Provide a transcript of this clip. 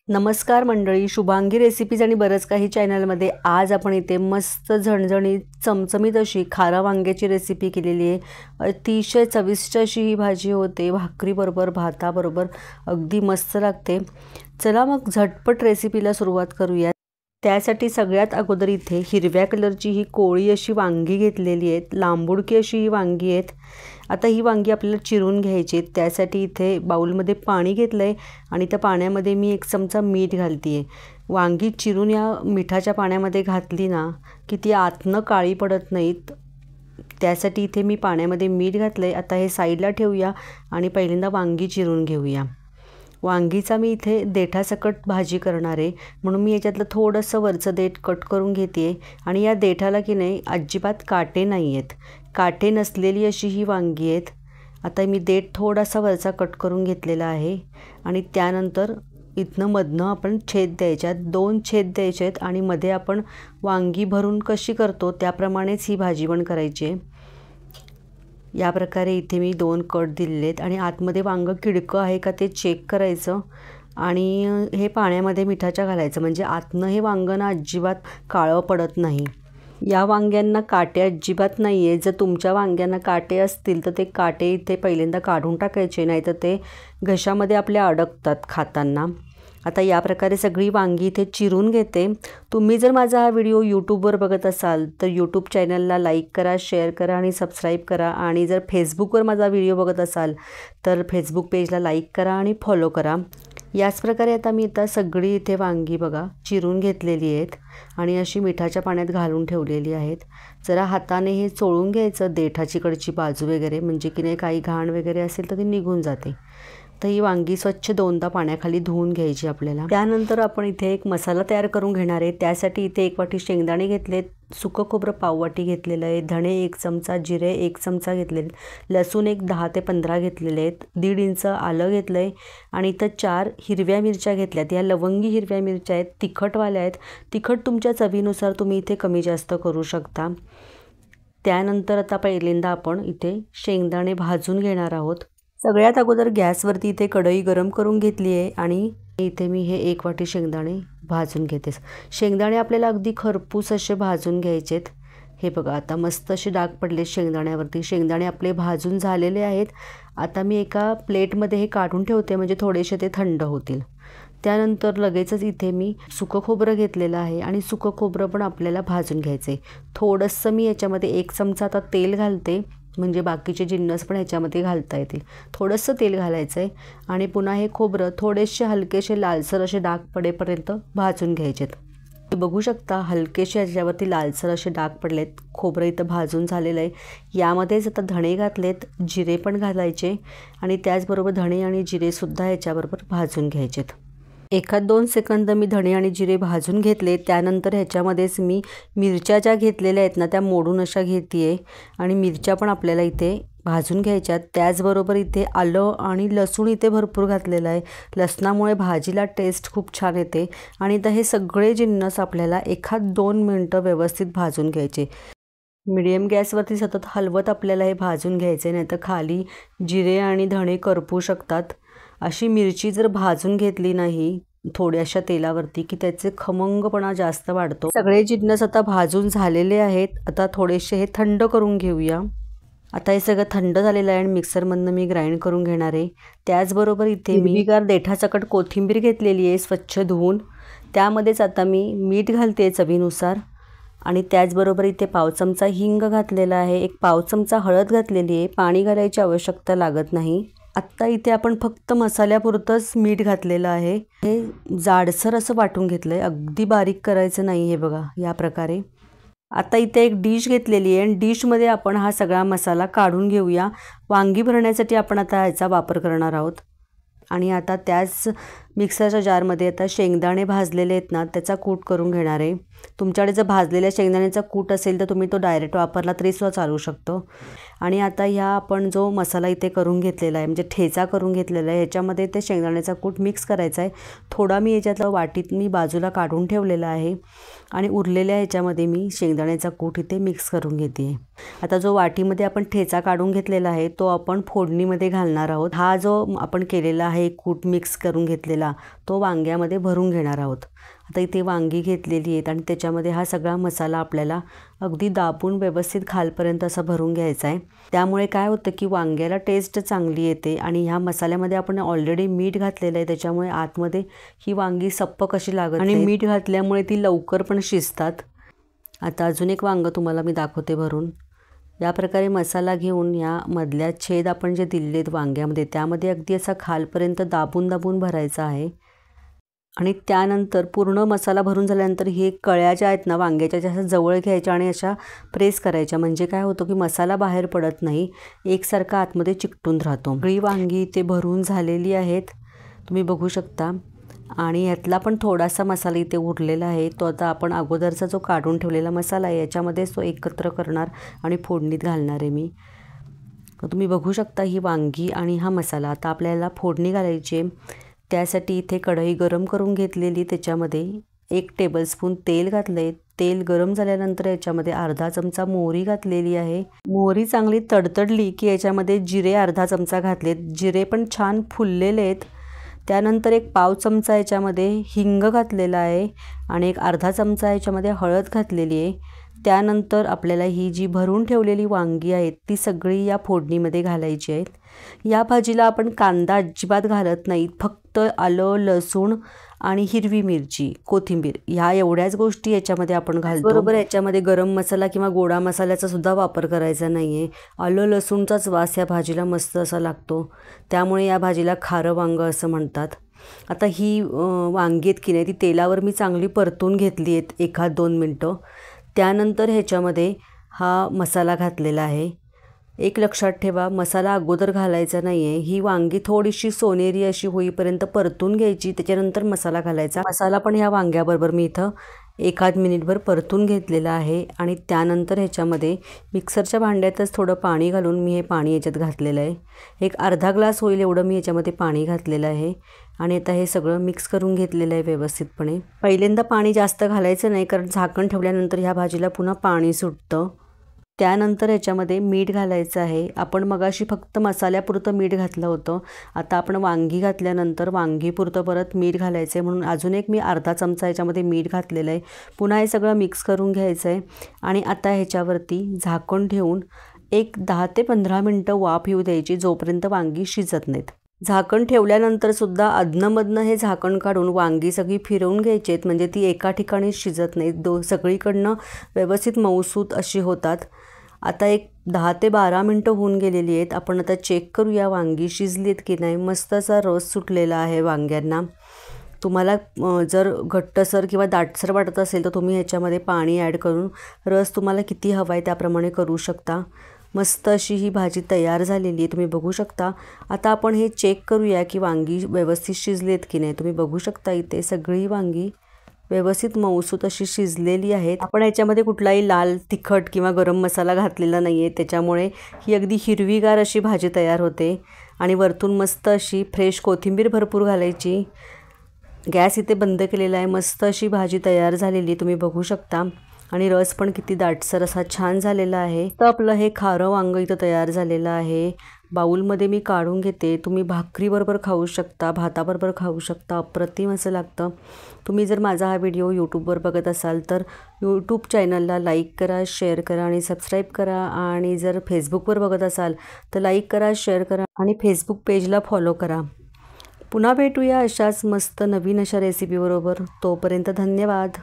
नमस्कार मंडळी, शुभांगी रेसिपीज आणि बरंच काही चॅनलमध्ये आज आपण इथे मस्त झणझणीत चमचमीत अशी खारा वांग्याची रेसिपी केलेली आहे। अतिशय चविष्ट अशी ही भाजी होते, भाकरीबरोबर भाताबरोबर अगदी मस्त लागते। चला मग झटपट रेसिपीला सुरुवात करूया। त्यासाठी सगळ्यात अगोदर इथे हिरव्या कलरची ही कोळी अशी वांगी घेतलेली आहेत, लांबुडकी अशी ही वांगी आहेत। आता ही वांगी आपल्याला चिरून घ्यायची आहेत। त्यासाठी इथे बाउलमध्ये पाणी घेतलंय आणि त्या पाण्यामध्ये मी 1 चमचा मीठ घालते आहे। वांगी चिरून या मिठाच्या पाण्यामध्ये घातली ना की ती आतनं काळी पडत नाहीत, त्यासाठी इथे मी पाण्यामध्ये मीठ घातलंय। आता हे साईडला ठेवूया आणि पहिल्यांदा वांगी चिरून घेऊया। वांगीचा मी इथे देठासकट भाजी करणार आहे, म्हणून मी याच्यातलं थोडंसं वरचं देठ कट करून घेते आणि या देठाला की नाही अजिबात काटे नाही आहेत, काटे नसलेली अशी ही वांगी आहेत। आता मी देठ थोडासा वरचा कट करून घेतलेला आहे आणि त्यानंतर इथनं मधनं आपण छेद द्यायच्यात, 2 छेद द्यायचे आहेत आणि मध्ये आपण वांगी भरून कशी करतो त्याप्रमाणेच ही भाजी पण करायची आहे। या प्रकारे इथे मी 2 कट दिलेले आहेत आणि आतमध्ये वांग किडकं आहे का ते चेक करायचं आणि हे पाण्यामध्ये मिठाच्या घालायचं, म्हणजे आतनं हे वांग ना अजिबात काळं पडत नाही। या वांग्यांना काटे अजिबात नाही आहे। जर तुमच्या वांग्यांना काटे असतील तर ते काटे इथे पहिल्यांदा काढून टाकायचे, नाहीतर ते घशामध्ये आपल्या अडकतात खाताना। आता या प्रकारे सगळी वांगी इथे चिरून घेते। तुम्ही जर माझा हा व्हिडिओ यूट्यूबवर बघत असाल तर यूट्यूब चॅनलला लाईक करा, शेअर करा आणि सबस्क्राईब करा, आणि जर फेसबुकवर माझा व्हिडिओ बघत असाल तर फेसबुक पेजला लाईक करा आणि फॉलो करा। याच प्रकारे आता मी सगळी इथे वांगी बघा चिरून घेतलेली आहेत आणि अशी मिठाच्या पाण्यात घालून ठेवलेली आहेत। जरा हाताने हे चोळून घ्यायचं देठाची कडची बाजू वगैरे, म्हणजे की नाही काही घाण वगैरे असेल तर ती निघून जाते। तर ही वांगी स्वच्छ 2दा पाण्याखाली धुवून घ्यायची आपल्याला। त्यानंतर आपण इथे एक मसाला तयार करून घेणार आहे। त्यासाठी इथे 1 वाटी शेंगदाणे घेतलेत, सुकं खोबरं पाव वाटी घेतलेलं आहे, धणे 1 चमचा, जिरे 1 चमचा घेतलेले, लसूण एक 10 ते 15 घेतलेले आहेत, 1.5 इंच आलं घेतलं आहे आणि इथं 4 हिरव्या मिरच्या घेतल्यात। या लवंगी हिरव्या मिरच्या आहेत, तिखटवाल्या आहेत। तिखट तुमच्या चवीनुसार तुम्ही इथे कमी जास्त करू शकता। त्यानंतर आता पहिल्यांदा आपण इथे शेंगदाणे भाजून घेणार आहोत। सगळ्यात अगोदर गॅसवरती इथे कढई गरम करून घेतली आहे आणि इथे मी हे 1 वाटी शेंगदाणे भाजून घेते। शेंगदाणे आपल्याला अगदी खरपूस असे भाजून घ्यायचे आहेत। हे बघा आता मस्त असे डाग पडले शेंगदाण्यावरती। शेंगदाणे आपले भाजून झालेले आहेत। आता मी एका प्लेटमध्ये हे काढून ठेवते, म्हणजे थोडेसे ते थंड होतील। त्यानंतर लगेचच इथे मी सुकं खोबरं घेतलेलं आहे आणि सुकं खोबरं पण आपल्याला भाजून घ्यायचं आहे। थोडंसं मी याच्यामध्ये 1 चमचा आता तेल घालते, म्हणजे बाकीचे जिन्नस पण ह्याच्यामध्ये घालता येतील। थोडंसं तेल घालायचं आहे आणि पुन्हा हे खोबरं थोडेसे हलकेसे लालसर असे डाग पडेपर्यंत भाजून घ्यायचे आहेत। बघू शकता हलकेसे ह्याच्यावरती लालसर असे डाग पडलेत, खोबरं इथं भाजून झालेलं आहे। यामध्येच आता धणे घातलेत, जिरे पण घालायचे आणि त्याचबरोबर धणे आणि जिरेसुद्धा ह्याच्याबरोबर भाजून घ्यायचेत। 1-2 सेकंद मी धणे आणि जिरे भाजून घेतले। त्यानंतर ह्याच्यामध्येच मी मिरच्या ज्या घेतलेल्या आहेत ना त्या मोडून अशा घेते आहे आणि मिरच्या पण आपल्याला इथे भाजून घ्यायच्यात। त्याचबरोबर इथे आलं आणि लसूण इथे भरपूर घातलेलं आहे। लसणामुळे भाजीला टेस्ट खूप छान येते आणि तर हे सगळे जिन्नस आपल्याला 1-2 मिनटं व्यवस्थित भाजून घ्यायचे। मीडियम गॅसवरती सतत हलवत आपल्याला हे भाजून घ्यायचे, नाही तर खाली जिरे आणि धणे करपू शकतात। अशी मिरची जर भाजून घेतली नाही थोड्याशा तेलावरती की त्याचे खमंगपणा जास्त वाढतो। सगळे जिन्नस आता भाजून झालेले आहेत। आता थोडेसे हे थंड करून घेऊया। आता हे सगळं थंड झालेलं आहे आणि मिक्सरमधनं मी ग्राइंड करून घेणार आहे। त्याचबरोबर इथे मी हिरवीगार देठासकट कोथिंबीर घेतलेली आहे स्वच्छ धुवून। त्यामध्येच आता मी मीठ घालते चवीनुसार आणि त्याचबरोबर इथे पाव चमचा हिंग घातलेला आहे, 1 पाव चमचा हळद घातलेली आहे। पाणी घालायची आवश्यकता लागत नाही। आत्ता इथे आपण फक्त मसाल्यापुरतंच मीठ घातलेलं आहे। हे जाडसर असं वाटून घेतलं आहे, अगदी बारीक करायचं नाही। हे बघा या प्रकारे। आता इथे एक डिश घेतलेली आहे आणि डिशमध्ये आपण हा सगळा मसाला काढून घेऊया। वांगी भरण्यासाठी आपण आता ह्याचा वापर करणार आहोत आणि आता त्याच मिक्सरच्या जारमध्ये आता शेंगदाणे भाजलेले आहेत ना त्याचा कूट करून घेणार आहे। तुमच्याकडे जर भाजलेल्या शेंगदाण्याचा कूट असेल तर तुम्ही तो डायरेक्ट वापरला तरी सुद्धा चालू शकतो। आणि आता ह्या आपण जो मसाला इथे करून घेतलेला आहे, म्हणजे ठेचा करून घेतलेला आहे, ह्याच्यामध्ये ते शेंगदाण्याचा कूट मिक्स करायचा आहे। थोडा मी याच्यातला वाटीत मी बाजूला काढून ठेवलेला आहे आणि उरलेल्या ह्याच्यामध्ये मी शेंगदाण्याचा कूट इथे मिक्स करून घेते आहे। आता जो वाटीमध्ये आपण ठेचा काढून घेतलेला आहे तो आपण फोडणीमध्ये घालणार आहोत। हा जो आपण केलेला आहे कूट मिक्स करून घेतलेला मसाला तो वांग्यामध्ये भरून घेणार आहोत। आता इथे वांगी घेतलेली आहेत आणि त्याच्यामध्ये हा सगळा मसाला आपल्याला अगदी दाबून व्यवस्थित खालपर्यंत असा भरून घ्यायचा आहे। त्यामुळे काय होतं की वांग्याला टेस्ट चांगली येते आणि ह्या मसाल्यामध्ये आपण ऑलरेडी मीठ घातलेलं आहे, त्याच्यामुळे आतमध्ये ही वांगी सप्प कशी लागत आणि मीठ घातल्यामुळे ती लवकर पण शिजतात। आता अजून एक वांगं तुम्हाला मी दाखवते भरून। या प्रकारे मसाला घेऊन या मधल्या छेद आपण जे दिलेत वांग्यामध्ये त्यामध्ये अगदी असा खालपर्यंत दाबून दाबून भरायचा आहे आणि त्यानंतर पूर्ण मसाला भरून झाल्यानंतर हे कळ्या ज्या आहेत ना वांग्याच्या त्या जवळ घ्यायच्या आणि अशा प्रेस करायच्या, म्हणजे काय होतं की मसाला बाहेर पडत नाही, एकसारखा आतमध्ये चिकटून राहतो। सगळी वांगी ते भरून झालेली आहेत, तुम्ही बघू शकता। आणि यातला पण थोडासा मसाला इथे उरलेला आहे, तो आता आपण अगोदरचा जो काढून ठेवलेला मसाला आहे याच्यामध्येच तो एकत्र करणार आणि फोडणीत घालणार आहे मी। तुम्ही बघू शकता ही वांगी आणि हा मसाला आता आपल्याला फोडणी घालायची आहे। त्यासाठी इथे कढई गरम करून घेतलेली, त्याच्यामध्ये 1 टेबलस्पून तेल घातले। तेल गरम झाल्यानंतर याच्यामध्ये अर्धा चमचा मोहरी घातलेली आहे। मोहरी चांगली तडतडली की याच्यामध्ये जिरे अर्धा चमचा घातलेत, जिरे पण छान फुललेले आहेत। त्यानंतर 1 पाव चमचा याच्यामध्ये हिंग घातलेला आहे आणि 1 अर्धा चमचा याच्यामध्ये हळद घातलेली आहे। त्यानंतर आपल्याला ही जी भरून ठेवलेली वांगी आहेत ती सगळी या फोडणीमध्ये घालायची आहेत। या भाजीला आपण कांदा अजिबात घालत नाही, फक्त आलं, लसूण आणि हिरवी मिरची, कोथिंबीर ह्या एवढ्याच गोष्टी याच्यामध्ये आपण घालतो। बरोबर याच्यामध्ये गरम मसाला किंवा गोडा मसाल्याचा सुद्धा वापर करायचा नाही आहे। आलं लसूणचाच वास या भाजीला मस्त असा लागतो, त्यामुळे या भाजीला खारं वांगं असं म्हणतात। आता ही वांगी आहेत की नाही ती तेलावर मी चांगली परतून घेतली आहेत 1-2 मिनटं। त्यानंतर ह्याच्यामध्ये हा मसाला घातलेला आहे। एक लक्षात ठेवा, मसाला अगोदर घालायचा नाही आहे, ही वांगी थोडीशी सोनेरी अशी होईपर्यंत परतून घ्यायची, त्याच्यानंतर मसाला घालायचा। मसाला पण ह्या वांग्याबरोबर मी इथं 1-8 मिनिटभर परतून घेतलेला आहे आणि त्यानंतर ह्याच्यामध्ये मिक्सरच्या भांड्यातच थोडं पाणी घालून मी हे पाणी याच्यात घातलेलं आहे। 1 अर्धा ग्लास होईल एवढं मी याच्यामध्ये पाणी घातलेलं आहे आणि आता हे सगळं मिक्स करून घेतलेलं आहे व्यवस्थितपणे। पहिल्यांदा पाणी जास्त घालायचं नाही, कारण झाकण ठेवल्यानंतर ह्या भाजीला पुन्हा पाणी सुटतं। त्यानंतर याच्यामध्ये मीठ घालायचं आहे। आपण मगाशी फक्त मसाल्यापुरतं मीठ घातलं होतं, आता आपण वांगी घातल्यानंतर वांगीपुरतं परत मीठ घालायचं आहे, म्हणून अजून एक मी अर्धा चमचा याच्यामध्ये मीठ घातलेलं आहे। पुन्हा हे सगळं मिक्स करून घ्यायचं आहे आणि आता ह्याच्यावरती झाकण ठेवून 10 ते 15 मिनटं वाफ येऊ द्यायची, जोपर्यंत वांगी शिजत नाहीत। झाकण ठेवल्यानंतर सुद्धा अधनंमधनं हे झाकण काढून वांगी सगळी फिरवून घ्यायची आहेत, म्हणजे ती एका ठिकाणी शिजत नाहीत, सगळीकडनं व्यवस्थित मऊसूत अशी होतात। आता 10 ते 12 मिनटं होऊन गेलेली आहेत, आपण आता चेक करूया वांगी शिजलीत की नाही। मस्त असा रस सुटलेला आहे वांग्यांना। तुम्हाला जर घट्टसर किंवा दाटसर वाटत असेल तर तुम्ही ह्याच्यामध्ये पाणी ॲड करून रस तुम्हाला किती हवा आहे त्याप्रमाणे करू शकता। मस्त अशी ही भाजी तयार झालेली आहे, तुम्ही बघू शकता। आता आपण हे चेक करूया की वांगी व्यवस्थित शिजलेत की नाही। तुम्ही बघू शकता इथे सगळी वांगी व्यवस्थित मऊसूत अशी शिजलेली आहेत। आपण याच्यामध्ये कुठलाही लाल तिखट किंवा गरम मसाला घातलेला नाही आहे, त्याच्यामुळे ही अगदी हिरवीगार अशी भाजी तयार होते। आणि वरतून मस्त अशी फ्रेश कोथिंबीर भरपूर घालायची। गॅस इथे बंद केलेला आहे, मस्त अशी भाजी तयार झालेली तुम्ही बघू शकता आणि रस पण किती दाटसर असा छान झालेला आहे। तर आपलं हे खारं वांगं इथं तयार झालेलं आहे। बाउलमध्ये मी काढून घेते, तुम्ही भाकरीबरोबर खाऊ शकता, भाताबरोबर खाऊ शकता, अप्रतिम असं लागतं। तुम्ही जर माझा हा व्हिडिओ यूट्यूबवर बघत असाल तर यूट्यूब चॅनलला लाईक करा, शेअर करा आणि सबस्क्राईब करा, आणि जर फेसबुकवर बघत असाल तर लाईक करा, शेअर करा आणि फेसबुक पेजला फॉलो करा। पुन्हा भेटूया अशाच मस्त नवीन अशा रेसिपीबरोबर, तोपर्यंत धन्यवाद।